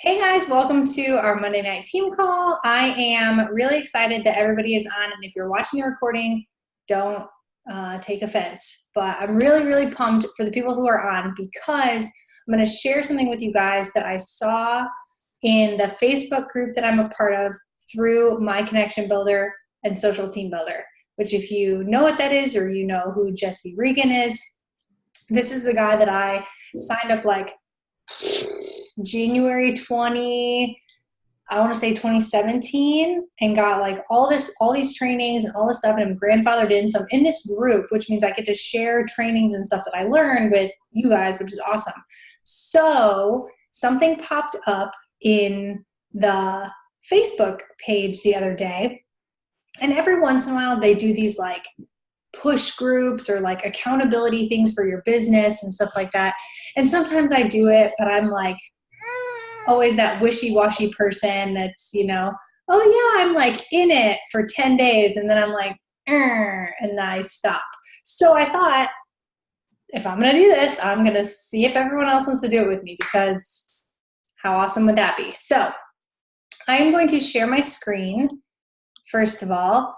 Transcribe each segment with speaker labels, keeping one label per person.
Speaker 1: Hey guys, welcome to our Monday night team call. I am really excited that everybody is on, and if you're watching the recording, don't take offense. But I'm really pumped for the people who are on because I'm going to share something with you guys that I saw in the Facebook group that I'm a part of through My Connection Builder and Social Team Builder, which if you know what that is or you know who Jesse Regan is, this is the guy that I signed up like January 20, I want to say 2017, and got like all these trainings and all this stuff, and I'm grandfathered in. So I'm in this group, which means I get to share trainings and stuff that I learned with you guys, which is awesome. So something popped up in the Facebook page the other day, and every once in a while they do these like push groups or like accountability things for your business and stuff like that. And sometimes I do it, but I'm like always that wishy-washy person that's, oh yeah, I'm like in it for 10 days and then I'm like, and then I stop. So I thought, if I'm going to do this, I'm going to see if everyone else wants to do it with me, because how awesome would that be? So I am going to share my screen, first of all,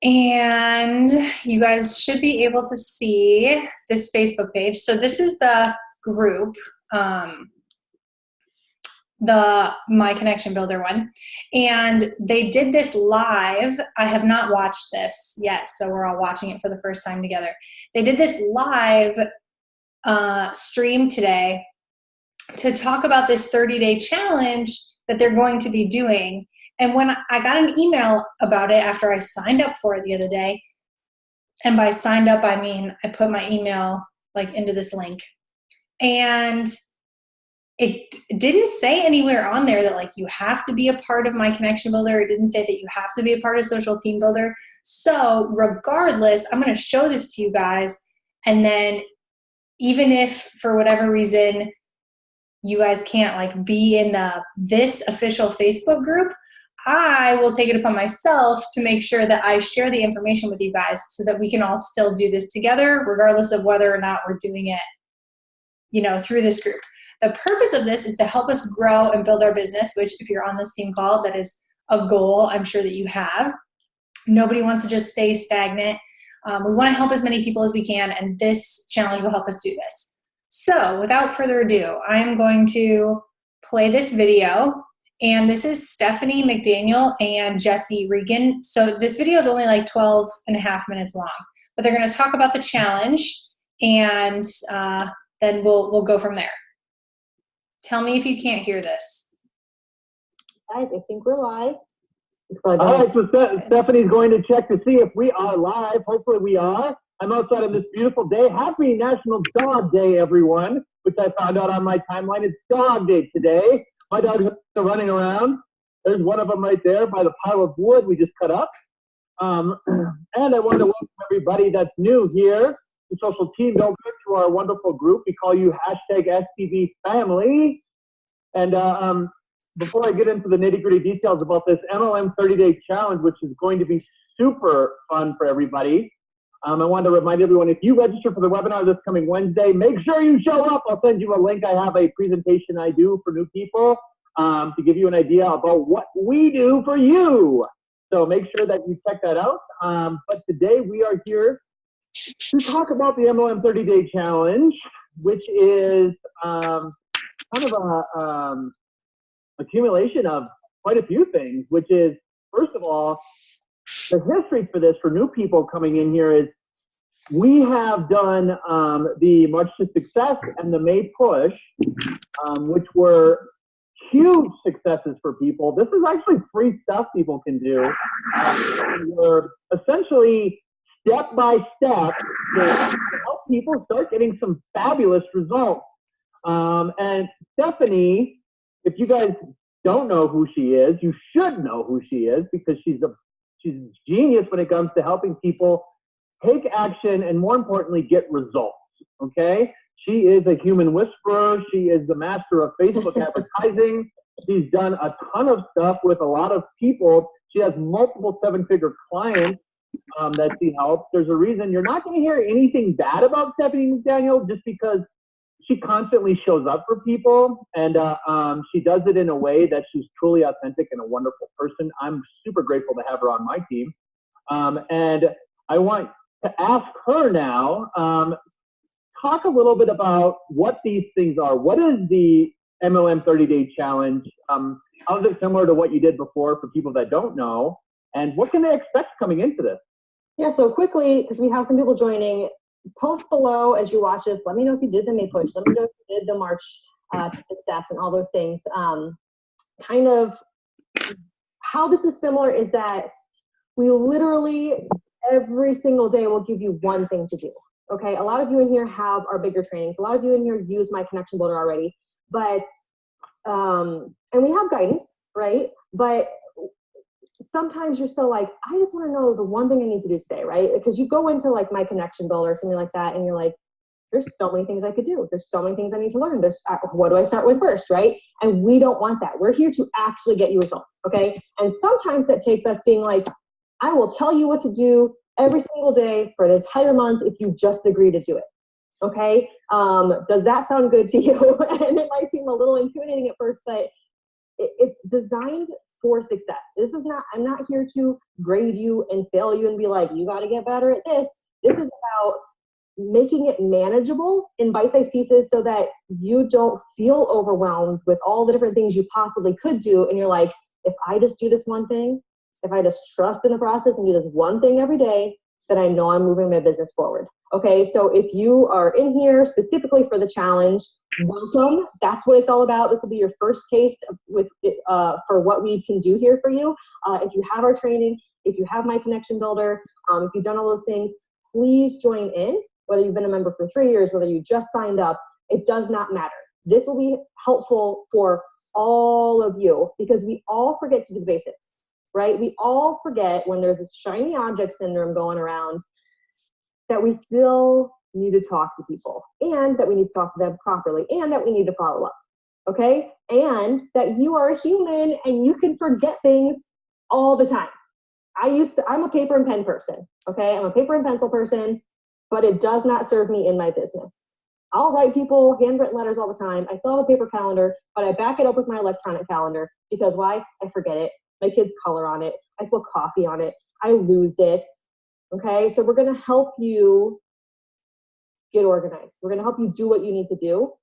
Speaker 1: and you guys should be able to see this Facebook page. So this is the group, the My Connection Builder one, and they did this live. I have not watched this yet, so we're all watching it for the first time together. They did this live stream today to talk about this 30-day challenge that they're going to be doing. And when I got an email about it after I signed up for it the other day, and by signed up, I mean I put my email like into this link, and it didn't say anywhere on there that like you have to be a part of My Connection Builder. It didn't say that you have to be a part of Social Team Builder. So regardless, I'm going to show this to you guys. And then even if for whatever reason you guys can't like be in this official Facebook group, I will take it upon myself to make sure that I share the information with you guys so that we can all still do this together, regardless of whether or not we're doing it, through this group. The purpose of this is to help us grow and build our business, which if you're on this team call, that is a goal I'm sure that you have. Nobody wants to just stay stagnant. We want to help as many people as we can, and this challenge will help us do this. So without further ado, I am going to play this video, and this is Stephanie McDaniel and Jesse Regan. So this video is only like 12 and a half minutes long, but they're going to talk about the challenge, and then we'll go from there. Tell me if you can't hear this.
Speaker 2: Guys, I think we're live.
Speaker 3: All right, so Stephanie's going to check to see if we are live. Hopefully we are. I'm outside on this beautiful day. Happy National Dog Day, everyone, which I found out on my timeline. It's Dog Day today. My dogs are running around. There's one of them right there by the pile of wood we just cut up. And I want to welcome everybody that's new here to Social Team Builder, to our wonderful group. We call you #STV family. And before I get into the nitty-gritty details about this MLM 30-day challenge, which is going to be super fun for everybody, I want to remind everyone, if you register for the webinar this coming Wednesday, make sure you show up. I'll send you a link. I have a presentation I do for new people to give you an idea about what we do for you. So make sure that you check that out. But today we are here to talk about the MLM 30-day challenge, which is kind of a accumulation of quite a few things, which is, first of all, the history for this for new people coming in here is we have done the March to Success and the May Push, which were huge successes for people. This is actually free stuff people can do. We're essentially step by step to help people start getting some fabulous results. And Stephanie, if you guys don't know who she is, you should know who she is, because she's a genius when it comes to helping people take action and, more importantly, get results. Okay? She is a human whisperer. She is the master of Facebook advertising. She's done a ton of stuff with a lot of people. She has multiple seven-figure clients that she helps. There's a reason you're not going to hear anything bad about Stephanie McDaniel, just because she constantly shows up for people, and she does it in a way that she's truly authentic and a wonderful person. I'm super grateful to have her on my team. And I want to ask her now, talk a little bit about what these things are. What is the MLM 30-day challenge? How is it similar to what you did before for people that don't know? And what can they expect coming into this?
Speaker 2: Yeah, so quickly, because we have some people joining, post below as you watch this. Let me know if you did the May push. Let me know if you did the March to success and all those things. Kind of how this is similar is that we literally every single day will give you one thing to do. Okay, a lot of you in here have our bigger trainings. A lot of you in here use my connection builder already, but and we have guidance, right? But sometimes you're still like, I just want to know the one thing I need to do today, right? Because you go into like my connection builder or something like that, and you're like, there's so many things I could do. There's so many things I need to learn. There's what do I start with first, right? And we don't want that. We're here to actually get you results, okay? And sometimes that takes us being like, I will tell you what to do every single day for an entire month if you just agree to do it, okay? Does that sound good to you? And it might seem a little intimidating at first, but it's designed for success. This is not, I'm not here to grade you and fail you and be like, you got to get better at this. This is about making it manageable in bite-sized pieces so that you don't feel overwhelmed with all the different things you possibly could do. And you're like, if I just do this one thing, if I just trust in the process and do this one thing every day, then I know I'm moving my business forward. Okay, so if you are in here specifically for the challenge, welcome. That's what it's all about. This will be your first taste with for what we can do here for you. If you have our training, if you have my connection builder, if you've done all those things, please join in. Whether you've been a member for 3 years, whether you just signed up, it does not matter. This will be helpful for all of you because we all forget to do the basics, right? We all forget when there's this shiny object syndrome going around that we still need to talk to people and that we need to talk to them properly and that we need to follow up, okay? And that you are a human and you can forget things all the time. I'm a paper and pen person, okay? I'm a paper and pencil person, but it does not serve me in my business. I'll write people handwritten letters all the time. I still have a paper calendar, but I back it up with my electronic calendar because why? I forget it. My kids color on it. I spill coffee on it. I lose it. Okay, so we're gonna help you get organized. We're gonna help you do what you need to do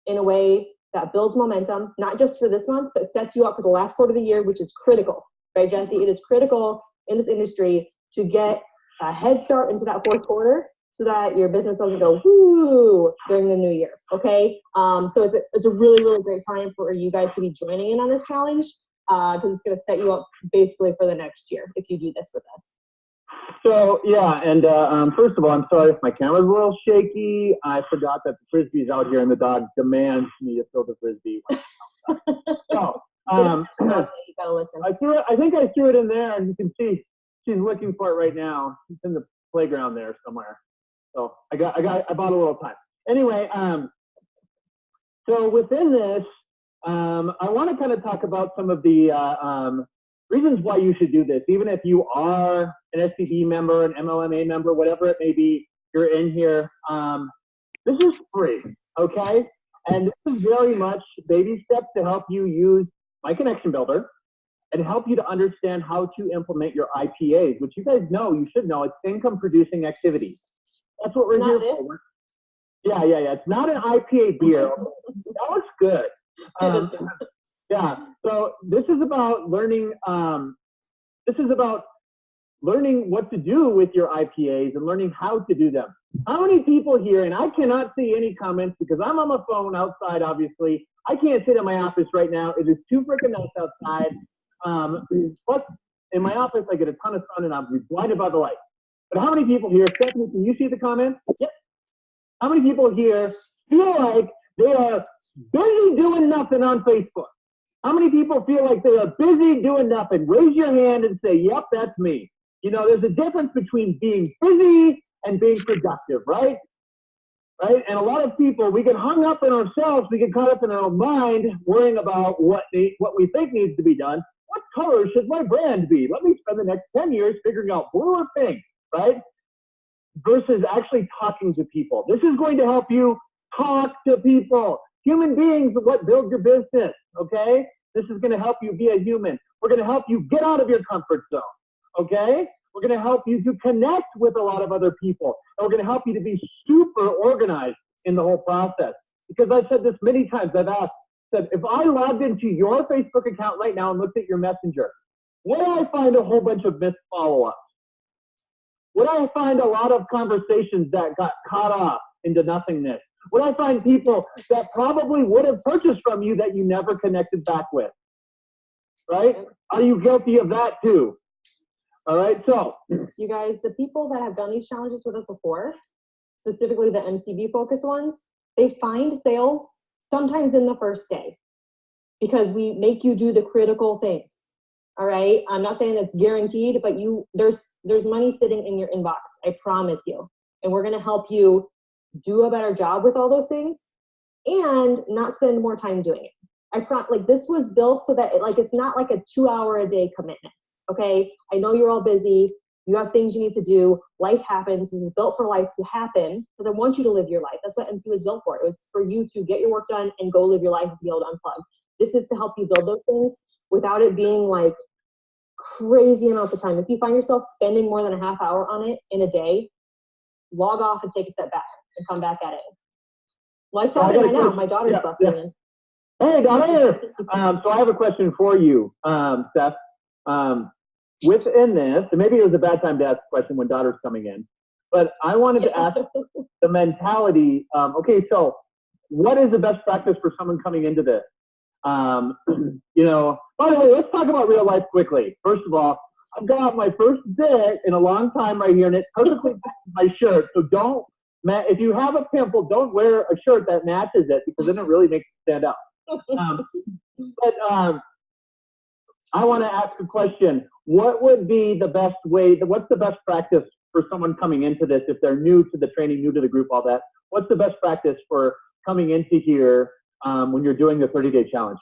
Speaker 2: in a way that builds momentum, not just for this month, but sets you up for the last quarter of the year, which is critical, right, Jesse? It is critical in this industry to get a head start into that fourth quarter so that your business doesn't go whoo during the new year, okay? So it's a really, really great time for you guys to be joining in on this challenge because it's gonna set you up basically for the next year if you do this with us.
Speaker 3: So yeah, and first of all, I'm sorry if my camera's a little shaky. I forgot that the frisbee's out here, and the dog demands me to throw the frisbee. So
Speaker 2: you gotta listen.
Speaker 3: I think I threw it in there, and you can see she's looking for it right now. It's in the playground there somewhere. So I bought a little time. Anyway, so within this, I want to kind of talk about some of the reasons why you should do this, even if you are an SCB member, an MLMA member, whatever it may be, you're in here. This is free, okay? And this is very much baby steps to help you use my connection builder and help you to understand how to implement your IPAs, which you guys know, you should know, it's income producing activities. That's what we're here for. Yeah. It's not an IPA beer. That looks good. Yeah, so this is about learning. Learning what to do with your IPAs and learning how to do them. How many people here, and I cannot see any comments because I'm on my phone outside, obviously. I can't sit in my office right now. It is too freaking nice outside. Plus, in my office, I get a ton of sun and I'm blinded by the light. But how many people here, Stephanie, can you see the comments? Yep. How many people here feel like they are busy doing nothing on Facebook? How many people feel like they are busy doing nothing? Raise your hand and say, yep, that's me. You know, there's a difference between being busy and being productive, right? Right? And a lot of people, we get hung up in ourselves, we get caught up in our own mind, worrying about what we think needs to be done. What color should my brand be? Let me spend the next 10 years figuring out blue or pink, right? Versus actually talking to people. This is going to help you Talk to people. Human beings are what build your business, okay? This is going to help you be a human. We're going to help you get out of your comfort zone, okay? We're going to help you to connect with a lot of other people. And we're going to help you to be super organized in the whole process. Because I've said this many times. I've asked, said, if I logged into your Facebook account right now and looked at your messenger, would I find a whole bunch of missed follow-ups? Would I find a lot of conversations that got caught off into nothingness? Would I find people that probably would have purchased from you that you never connected back with? Right? Are you guilty of that too? All right, so.
Speaker 2: You guys, the people that have done these challenges with us before, specifically the MCB focused ones, they find sales sometimes in the first day because we make you do the critical things. All right, I'm not saying it's guaranteed, but there's money sitting in your inbox, I promise you. And we're gonna help you do a better job with all those things and not spend more time doing it. Like this was built so that it's not like a 2-hour-a-day commitment. Okay, I know you're all busy. You have things you need to do. Life happens. It was built for life to happen because I want you to live your life. That's what MC was built for. It was for you to get your work done and go live your life and be able to unplug. This is to help you build those things without it being like crazy amounts of time. If you find yourself spending more than a half hour on it in a day, log off and take a step back and come back at it. Life's happening right now. My daughter's busting in.
Speaker 3: Hey, daughter. So I have a question for you, Seth. Within this, and maybe it was a bad time to ask a question when daughter's coming in, but I wanted to ask the mentality. Okay, so what is the best practice for someone coming into this? You know, by the way, let's talk about real life quickly. First of all, I've got my first bit in a long time right here, and it perfectly matches my shirt. So don't, if you have a pimple, don't wear a shirt that matches it because then it really makes it stand out. I want to ask a question. What would be the best way, what's the best practice for someone coming into this if they're new to the training, new to the group, all that? What's the best practice for coming into here when you're doing the 30-day challenge?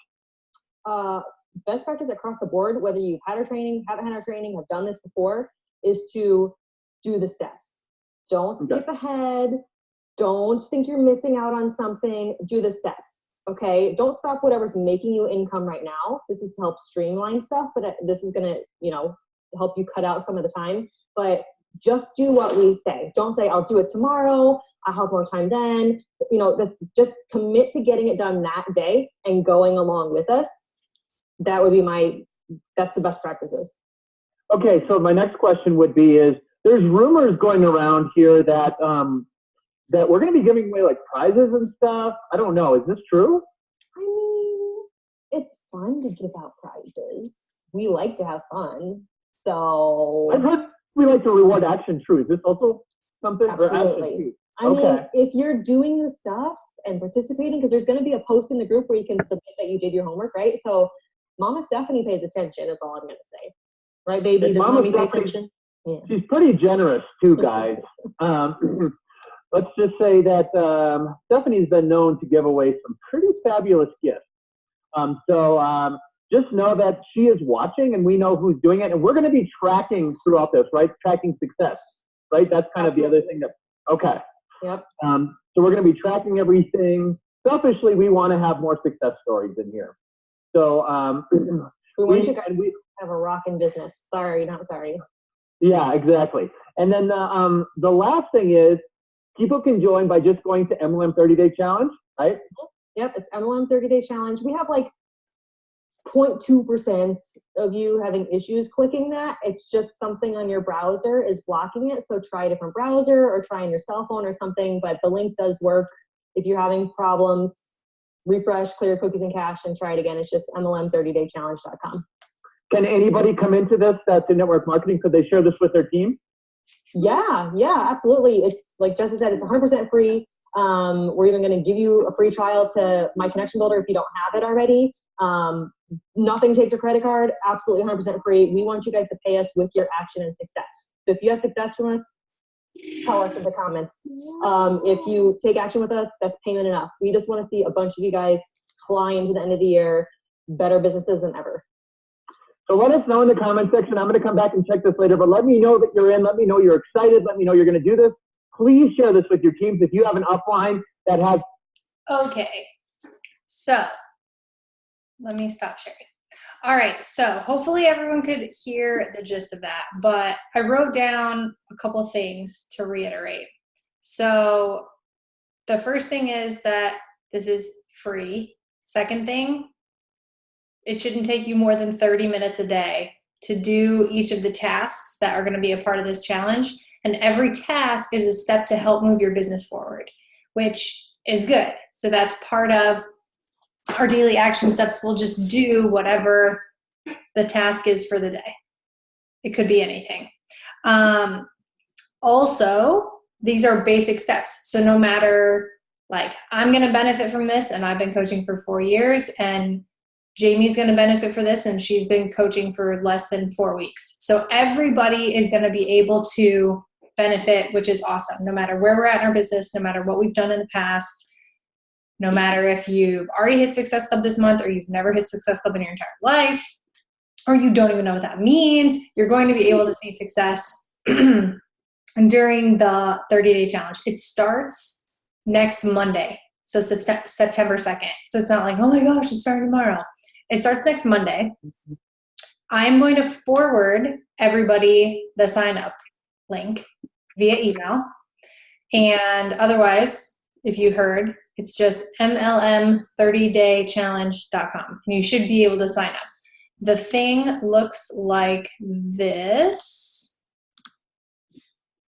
Speaker 2: Best practice across the board, whether you've had our training, haven't had our training, have done this before, is to do the steps. Don't skip ahead. Don't think you're missing out on something. Do the steps. Okay, don't stop whatever's making you income right now. This is to help streamline stuff, but this is gonna, help you cut out some of the time. But just do what we say. Don't say, I'll do it tomorrow, I'll have more time then. Just commit to getting it done that day and going along with us. That would be that's the best practices.
Speaker 3: Okay, so my next question would be there's rumors going around here that that we're going to be giving away like prizes and stuff. I don't know. Is this true?
Speaker 2: I mean, it's fun to give out prizes. We like to have fun. So
Speaker 3: I've heard we like to reward action true. Is this also something?
Speaker 2: Absolutely. I mean, if you're doing the stuff and participating, because there's going to be a post in the group where you can submit that you did your homework, right? So Mama Stephanie pays attention, is all I'm going to say. Right, baby? Does Mommy pay attention? Yeah.
Speaker 3: She's pretty generous too, guys. Let's just say that Stephanie's been known to give away some pretty fabulous gifts. So just know that she is watching and we know who's doing it. And we're going to be tracking throughout this, right? Tracking success, right? That's kind of the other thing okay.
Speaker 2: Yep.
Speaker 3: So we're going to be tracking everything. Selfishly, we want to have more success stories in here. So
Speaker 2: we want you guys to have a rockin' business. Sorry, not sorry.
Speaker 3: Yeah, exactly. And then the last thing is, people can join by just going to MLM 30-Day Challenge, right?
Speaker 2: Yep, it's MLM 30-Day Challenge. We have like 0.2% of you having issues clicking that. It's just something on your browser is blocking it. So try a different browser or try on your cell phone or something, but the link does work. If you're having problems, refresh, clear cookies and cache, and try it again. It's just MLM30daychallenge.com. Can
Speaker 3: anybody come into this that's in network marketing? Could they share this with their team?
Speaker 2: Yeah, absolutely. It's like Jesse said, it's 100% free. We're even going to give you a free trial to My Connection Builder if you don't have it already. Nothing takes your credit card, absolutely 100% free. We want you guys to pay us with your action and success. So if you have success from us, tell us in the comments. If you take action with us, that's payment enough. We just want to see a bunch of you guys fly into the end of the year, better businesses than ever.
Speaker 3: So let us know in the comment section. I'm going to come back and check this later, but let me know that you're in. Let me know you're excited. Let me know you're going to do this. Please share this with your teams. If you have an upline that has
Speaker 1: Okay, so let me stop sharing. All right, so hopefully everyone could hear the gist of that, but I wrote down a couple things to reiterate. So the first thing is that this is free. Second thing, it shouldn't take you more than 30 minutes a day to do each of the tasks that are going to be a part of this challenge. And every task is a step to help move your business forward, which is good. So that's part of our daily action steps. We'll just do whatever the task is for the day. It could be anything. Also, these are basic steps. So no matter, like, I'm going to benefit from this, and I've been coaching for 4 years, and Jamie's going to benefit for this, and she's been coaching for less than 4 weeks. So everybody is going to be able to benefit, which is awesome, no matter where we're at in our business, no matter what we've done in the past, no matter if you've already hit Success Club this month or you've never hit Success Club in your entire life, or you don't even know what that means, you're going to be able to see success during the 30-day challenge. It starts next Monday, so September 2nd. So it's not like, oh my gosh, it's starting tomorrow. It starts next Monday. I'm going to forward everybody the sign-up link via email. And otherwise, if you heard, it's just mlm30daychallenge.com. And you should be able to sign up. The thing looks like this.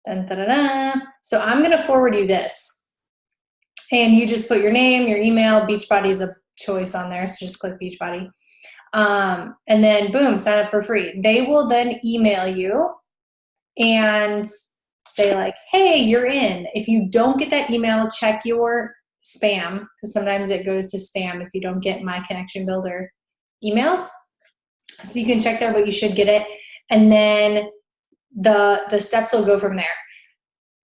Speaker 1: Dun, dun, dun, dun. So I'm going to forward you this. And you just put your name, your email. Beachbody is a choice on there, so just click Beachbody. And then, boom, sign up for free. They will then email you and say, like, hey, you're in. If you don't get that email, check your spam, because sometimes it goes to spam if you don't get My Connection Builder emails. So you can check there, but you should get it. And then the steps will go from there.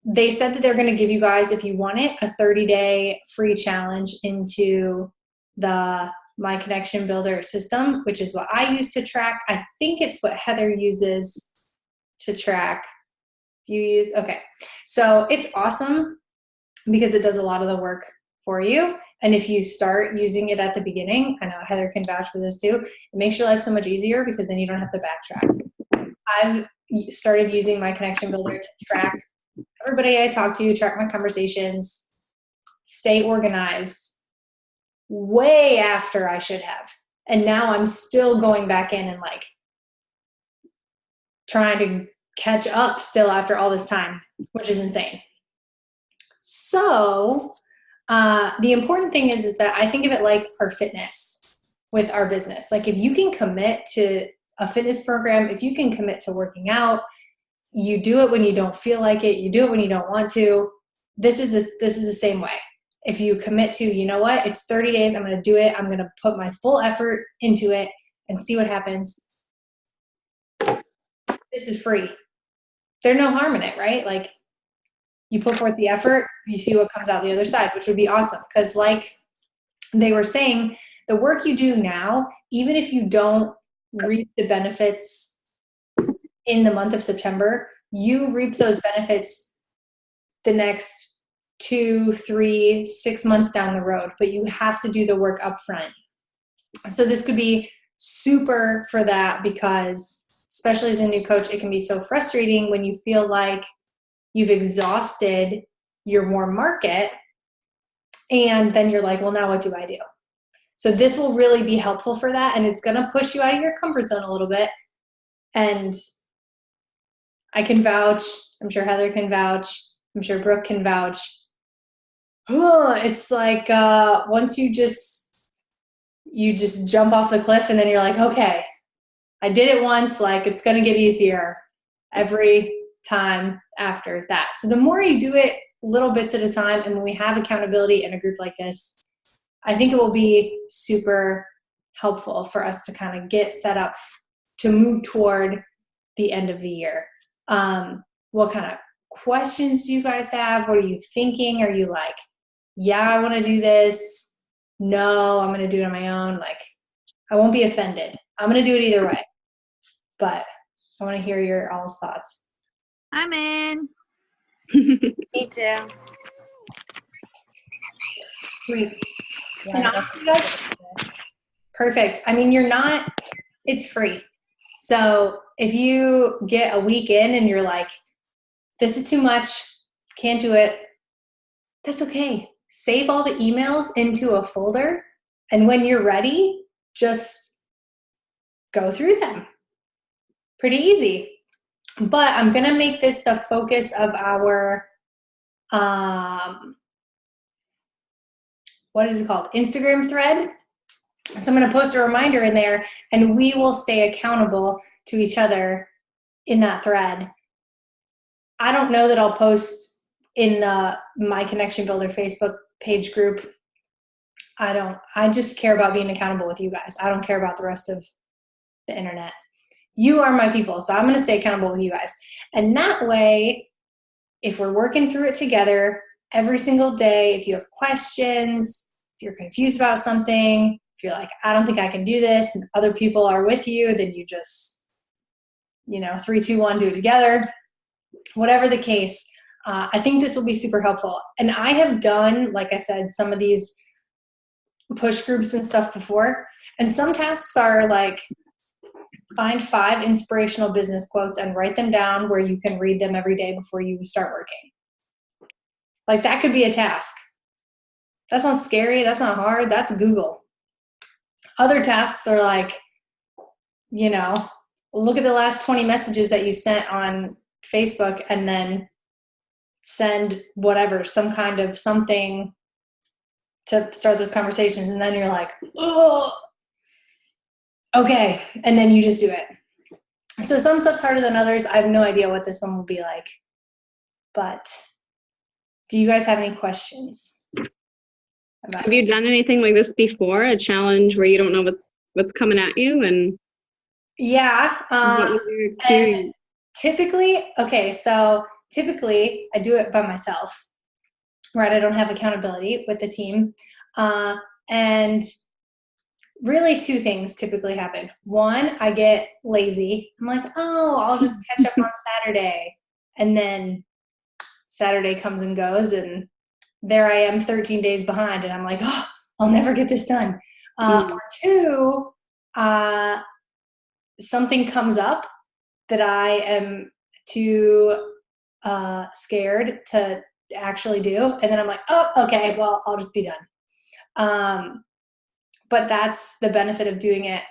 Speaker 1: They said that they're going to give you guys, if you want it, a 30-day free challenge into the My Connection Builder system, which is what I use to track. I think it's what Heather uses to track. You use, okay. So it's awesome because it does a lot of the work for you. And if you start using it at the beginning, I know Heather can vouch for this too, it makes your life so much easier because then you don't have to backtrack. I've started using My Connection Builder to track everybody I talk to, track my conversations, stay organized way after I should have. And now I'm still going back in and like trying to catch up still after all this time, which is insane. So the important thing is that I think of it like our fitness with our business. Like if you can commit to a fitness program, if you can commit to working out, you do it when you don't feel like it, you do it when you don't want to. This is the same way. If you commit to, you know what, it's 30 days, I'm going to do it. I'm going to put my full effort into it and see what happens. This is free. There's no harm in it, right? Like you put forth the effort, you see what comes out the other side, which would be awesome. Because like they were saying, the work you do now, even if you don't reap the benefits in the month of September, you reap those benefits the next 2, 3, 6 months down the road, but you have to do the work up front. So this could be super for that because especially as a new coach, it can be so frustrating when you feel like you've exhausted your warm market and then you're like, well, now what do I do? So this will really be helpful for that, and it's going to push you out of your comfort zone a little bit. And I can vouch, I'm sure Heather can vouch, I'm sure Brooke can vouch. It's like once you just jump off the cliff and then you're like, okay, I did it once, like it's going to get easier every time after that. So the more you do it little bits at a time, and when we have accountability in a group like this, I think it will be super helpful for us to kind of get set up to move toward the end of the year. What kind of questions do you guys have? What are you thinking? Are you like, yeah, I want to do this. No, I'm going to do it on my own. Like, I won't be offended. I'm going to do it either way. But I want to hear your all's thoughts.
Speaker 4: I'm in.
Speaker 5: Me too.
Speaker 1: Sweet.
Speaker 4: Yeah,
Speaker 1: And honestly, guys, perfect. I mean, it's free. So if you get a week in and you're like, this is too much, can't do it, that's okay. Save all the emails into a folder. And when you're ready, just go through them. Pretty easy. But I'm going to make this the focus of our, what is it called? Instagram thread. So I'm going to post a reminder in there, and we will stay accountable to each other in that thread. I don't know that I'll post in the My Connection Builder Facebook page group. I just care about being accountable with you guys. I don't care about the rest of the internet. You are my people, so I'm going to stay accountable with you guys. And that way, if we're working through it together every single day, if you have questions, if you're confused about something, if you're like, I don't think I can do this, and other people are with you, then you just, 3, 2, 1, do it together. Whatever the case, I think this will be super helpful. And I have done, like I said, some of these push groups and stuff before. And some tasks are like, find 5 inspirational business quotes and write them down where you can read them every day before you start working. Like, that could be a task. That's not scary. That's not hard. That's Google. Other tasks are like, look at the last 20 messages that you sent on Facebook and then send whatever, some kind of something to start those conversations. And then you're like, oh, okay. And then you just do it. So some stuff's harder than others. I have no idea what this one will be like. But do you guys have any questions?
Speaker 5: Have you done anything like this before? A challenge where you don't know what's coming at you? And
Speaker 1: yeah.
Speaker 5: what was your experience?
Speaker 1: Typically I do it by myself, right? I don't have accountability with the team. And really 2 things typically happen. 1, I get lazy. I'm like, oh, I'll just catch up on Saturday. And then Saturday comes and goes, and there I am 13 days behind, and I'm like, oh, I'll never get this done. Or 2, something comes up that I am too scared to actually do, and then I'm like, oh, okay, well, I'll just be done. But that's the benefit of doing it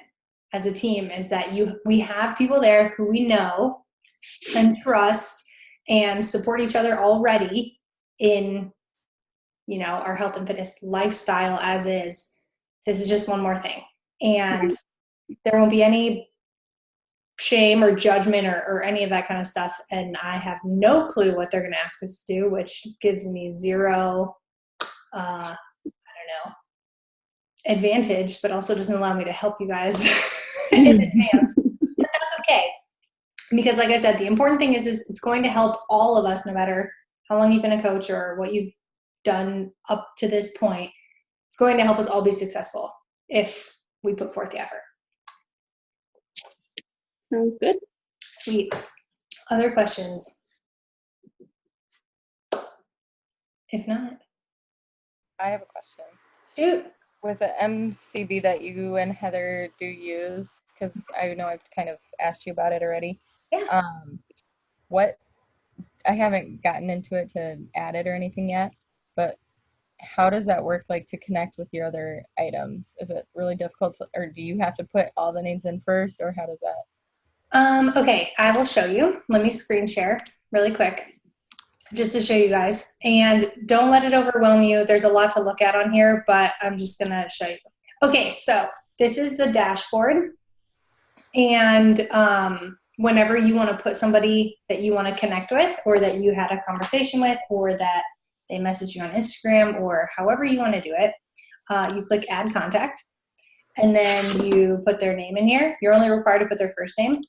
Speaker 1: as a team, is that we have people there who we know and trust and support each other already in, our health and fitness lifestyle as is. This is just one more thing. And there won't be any shame or judgment or any of that kind of stuff. And I have no clue what they're going to ask us to do, which gives me zero, advantage, but also doesn't allow me to help you guys in advance. But that's okay. Because like I said, the important thing is it's going to help all of us, no matter how long you've been a coach or what you've done up to this point. It's going to help us all be successful if we put forth the effort.
Speaker 5: Sounds good.
Speaker 1: Sweet. Other questions? If not,
Speaker 4: I have a question.
Speaker 1: Shoot.
Speaker 4: With the MCB that you and Heather do use, because I know I've kind of asked you about it already.
Speaker 1: Yeah.
Speaker 4: I haven't gotten into it to add it or anything yet, but how does that work, like, to connect with your other items? Is it really difficult or do you have to put all the names in first, or how does that?
Speaker 1: Okay, I will show you. Let me screen share really quick just to show you guys. And don't let it overwhelm you. There's a lot to look at on here, but I'm just going to show you. Okay, so this is the dashboard. And whenever you want to put somebody that you want to connect with, or that you had a conversation with, or that they message you on Instagram, or however you want to do it, you click add contact, and then you put their name in here. You're only required to put their first name.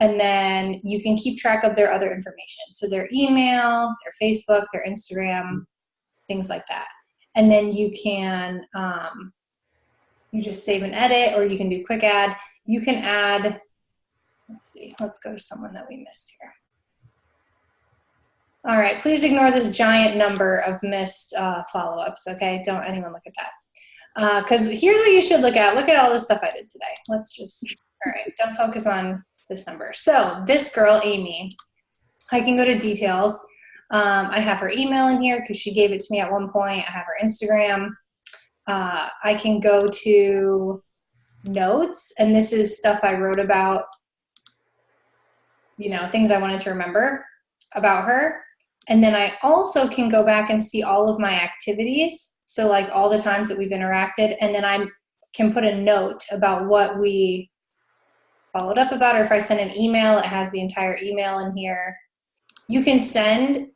Speaker 1: And then you can keep track of their other information. So their email, their Facebook, their Instagram, things like that. And then you can, you just save and edit, or you can do quick add. You can add, let's see, let's go to someone that we missed here. All right, please ignore this giant number of missed follow-ups, okay? Don't anyone look at that. Because here's what you should look at. Look at all the stuff I did today. Let's just, all right, don't focus on this number. So this girl, Amy, I can go to details. I have her email in here because she gave it to me at one point. I have her Instagram. I can go to notes, and this is stuff I wrote about, things I wanted to remember about her. And then I also can go back and see all of my activities. So like all the times that we've interacted, and then I can put a note about what we followed up about, or if I send an email, it has the entire email in here. You can send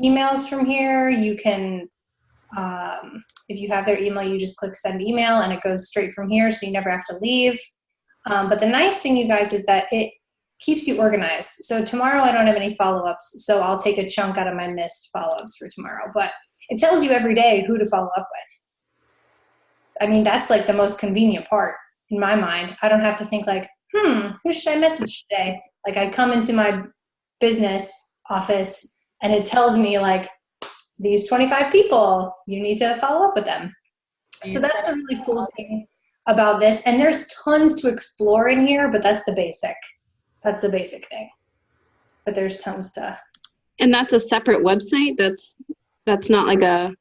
Speaker 1: emails from here. You can, if you have their email, you just click send email and it goes straight from here, so you never have to leave. But the nice thing, you guys, is that it keeps you organized. So tomorrow I don't have any follow-ups, so I'll take a chunk out of my missed follow-ups for tomorrow. But it tells you every day who to follow up with. I mean, that's like the most convenient part in my mind. I don't have to think like, who should I message today? Like I come into my business office and it tells me like, these 25 people, you need to follow up with them. So that's the really cool thing about this. And there's tons to explore in here, but that's the basic. That's the basic thing. But there's tons to.
Speaker 5: And that's a separate website? That's not like a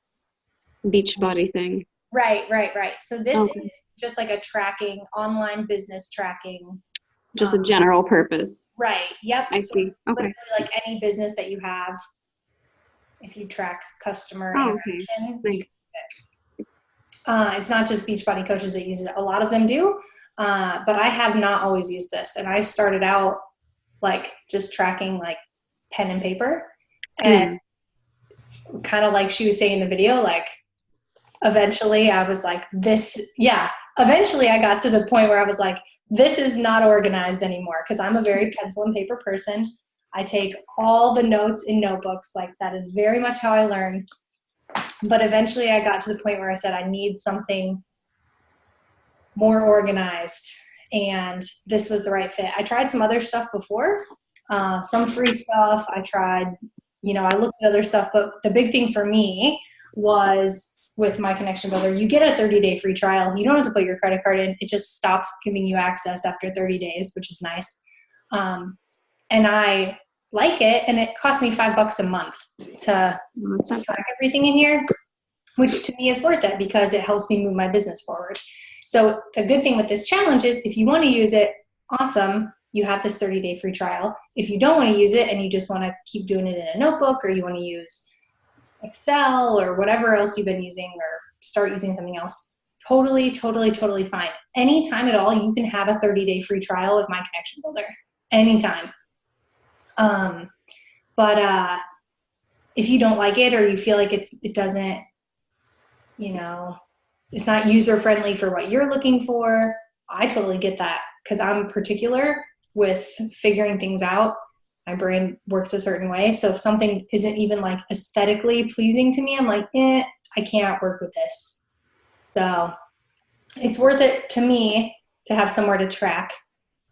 Speaker 5: Beachbody thing.
Speaker 1: Right. So this is just like a tracking, online business tracking.
Speaker 5: Just a general purpose.
Speaker 1: Right. Yep.
Speaker 5: I see. Okay.
Speaker 1: Like any business that you have, if you track customer interaction.
Speaker 5: Nice.
Speaker 1: It's not just Beachbody coaches that use it. A lot of them do. But I have not always used this. And I started out like just tracking like pen and paper. And kind of like she was saying in the video, like eventually I was like eventually I got to the point where I was like, this is not organized anymore, because I'm a very pencil and paper person. I take all the notes in notebooks. Like that is very much how I learn. But eventually I got to the point where I said I need something more organized, and this was the right fit. I tried some other stuff before, some free stuff. I tried, I looked at other stuff, but the big thing for me was with My Connection Builder, you get a 30-day free trial. You don't have to put your credit card in. It just stops giving you access after 30 days, which is nice. And I like it, and it cost me $5 a month to track everything in here, which to me is worth it because it helps me move my business forward. So the good thing with this challenge is if you want to use it, awesome, you have this 30-day free trial. If you don't want to use it and you just want to keep doing it in a notebook, or you want to use Excel or whatever else you've been using, or start using something else, totally fine. Anytime at all, you can have a 30-day free trial of My Connection Builder. Anytime. But if you don't like it, or you feel like it doesn't, it's not user-friendly for what you're looking for, I totally get that, because I'm particular with figuring things out. My brain works a certain way. So if something isn't even like aesthetically pleasing to me, I'm like, I can't work with this. So it's worth it to me to have somewhere to track.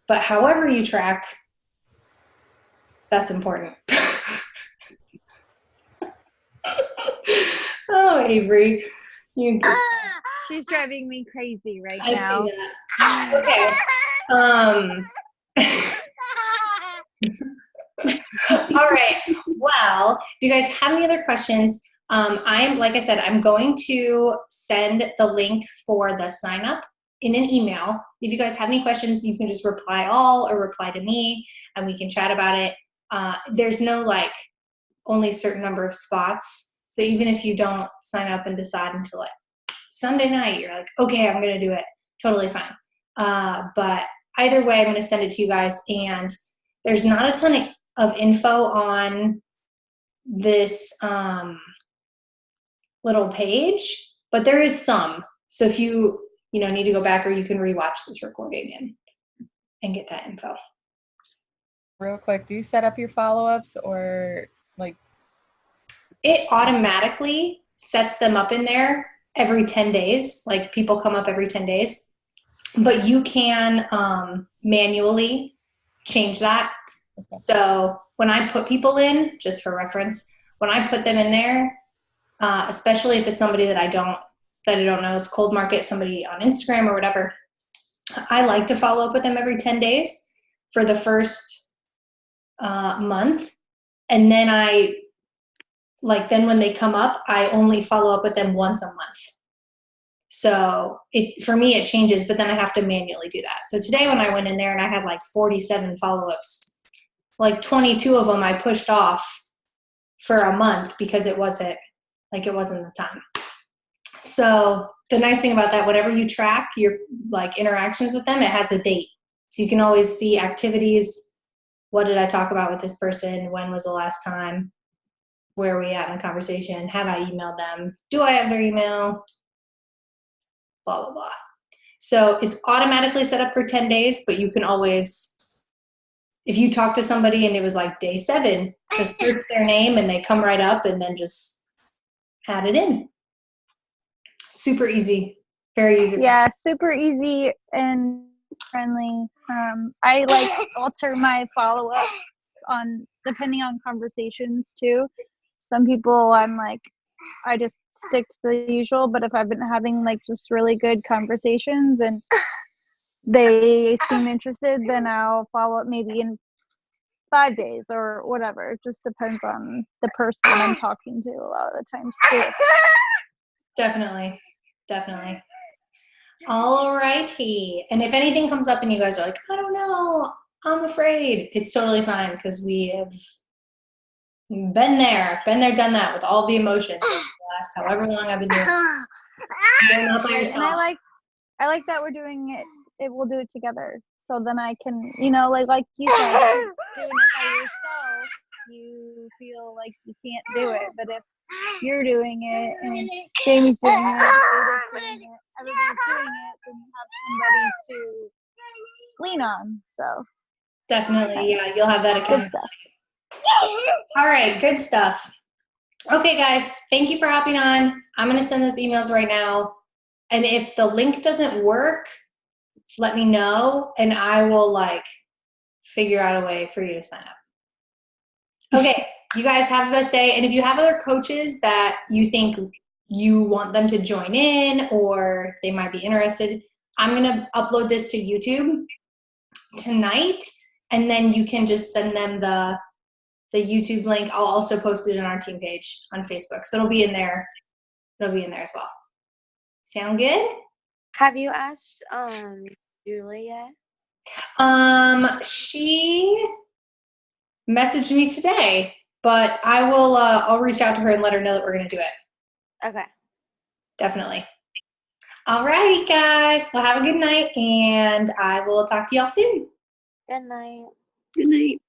Speaker 1: But however you track, that's important. Oh, Avery.
Speaker 6: She's driving me crazy right
Speaker 1: I
Speaker 6: now.
Speaker 1: see that. Okay. All right. Well, if you guys have any other questions, like I said, I'm going to send the link for the sign up in an email. If you guys have any questions, you can just reply all or reply to me and we can chat about it. There's no like only a certain number of spots. So even if you don't sign up and decide until like Sunday night, you're like, okay, I'm going to do it. Totally fine. But either way, I'm going to send it to you guys. And there's not a ton of info on this little page, but there is some. So if you need to go back, or you can rewatch this recording and get that info.
Speaker 4: Real quick, do you set up your follow-ups, or like?
Speaker 1: It automatically sets them up in there every 10 days. Like people come up every 10 days, but you can manually change that. Okay. So when I put people in, just for reference, when I put them in there, especially if it's somebody that I don't know, it's cold market, somebody on Instagram or whatever, I like to follow up with them every 10 days for the first month. And then then when they come up, I only follow up with them once a month. So for me, it changes, but then I have to manually do that. So today when I went in there and I had like 47 follow-ups, like 22 of them I pushed off for a month because it wasn't the time. So the nice thing about that, whenever you track your like interactions with them, it has a date. So you can always see activities. What did I talk about with this person? When was the last time? Where are we at in the conversation? Have I emailed them? Do I have their email? Blah, blah, blah. So it's automatically set up for 10 days, but you can always, if you talk to somebody and it was like day 7, just search their name and they come right up and then just add it in. Super easy. Very easy.
Speaker 6: Yeah, super easy and friendly. I like alter my follow-up on depending on conversations too. Some people I'm like, I just stick to the usual, but if I've been having like just really good conversations and they seem interested, then I'll follow up maybe in 5 days or whatever. It just depends on the person I'm talking to a lot of the times too.
Speaker 1: Definitely. All righty. And if anything comes up and you guys are like, I don't know, I'm afraid, it's totally fine because we have been there, done that with all the emotions over the last however long I've been doing it. You're not by yourself.
Speaker 6: And I like that we're doing it. We'll do it together. So then I can, like you said, doing it by yourself, you feel like you can't do it. But if you're doing it and Jamie's doing it, Ada's doing it, everybody's doing it, then you have somebody to lean on. So
Speaker 1: Definitely, yeah, you'll have that accountability. All right, good stuff. Okay, guys, thank you for hopping on. I'm going to send those emails right now. And if the link doesn't work, let me know, and I will figure out a way for you to sign up. Okay, you guys have the best day. And if you have other coaches that you think you want them to join in or they might be interested, I'm going to upload this to YouTube tonight, and then you can just send them the YouTube link. I'll also post it in our team page on Facebook. So it'll be in there. It'll be in there as well. Sound good?
Speaker 7: Have you asked Julie yet?
Speaker 1: She messaged me today, but I will I'll reach out to her and let her know that we're gonna do it.
Speaker 7: Okay.
Speaker 1: Definitely. All right, guys. Well, have a good night, and I will talk to y'all soon.
Speaker 7: Good night.
Speaker 5: Good night.